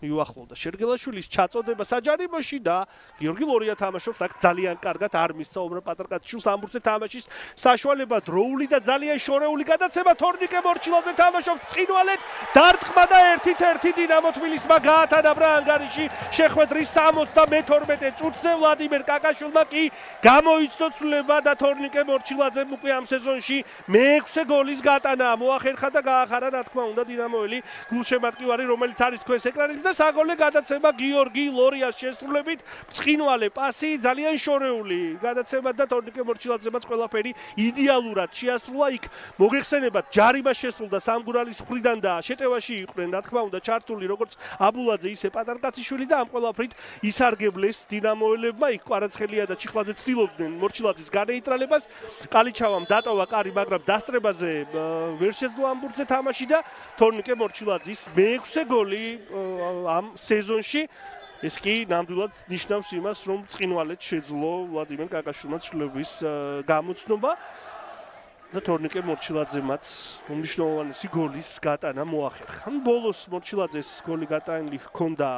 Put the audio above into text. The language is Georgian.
მიუახლოვდა შერგელაშვილის ჩაწოდება საჯარიმოში და გიორგი ლორია თამაშობს აქ ძალიან კარგად არ მისცა უბრალოდ პატრკაციშვილს ამბურთზე თამაშის საშუალება დროული და ძალიან შორეული გადაცემა თორნიკე მორჩილაძე თამაშობს წინვალეთ დარტყმა და 1-1 დინამო თბილისმა გაათანაბრა ანგარიში შეხვედრის 72 წუთზე ვლადიმერ კაკაშვილმა კი გამოიცნო ცვლილება და თორნიკე მორჩილაძემ უკვე ამ სეზონში მე-6 გოლის გატანა მოახერხა და გაახარა რა თქმა უნდა დინამოელი გულშემატკივარი რომელიც არის თქვენს ეკრანებზე და საგოლე გადაცემა გიორგი ლორიას შესრულებით ბრწყინვალე პასი ძალიან შორეული გადაცემა და თორნიკე მორჩილაძემაც ყველაფერი იდეალურად შეასრულა იქ მოგეხსენებათ ჯარიმა შესრულდა სამგურალის მხრიდან და შეტევაში იყვნენ რა თქმა უნდა ჩართული როგორც აბულაძე ისე პატარკაციშვილი და ამ ყველაფრით ისარგებლეს დინამოელებმა იქ კვარაცხელია და ჩიხლაძე ცდილობდნენ მორჩილაძის განეიტრალებას ყალიჩავამ დატოვა კარი მაგრამ დასწრებაზე ვერ შეძლო ამბურთზე თამაში და თორნიკე მორჩილაძის მე-6 გოლი ამ სეზონში ეს კი ნამდვილად ნიშნავს იმას რომ წინვალეთ შეძლო ვლადიმერ კაკაშვილმა ცვლილების გამოცნობა და თორნიკე მორჩილაძემაც უმნიშვნელოვანესი გოლის გატანა მოახერხა. ბოლოს მორჩილაძეს გოლი გატანილი ჰქონდა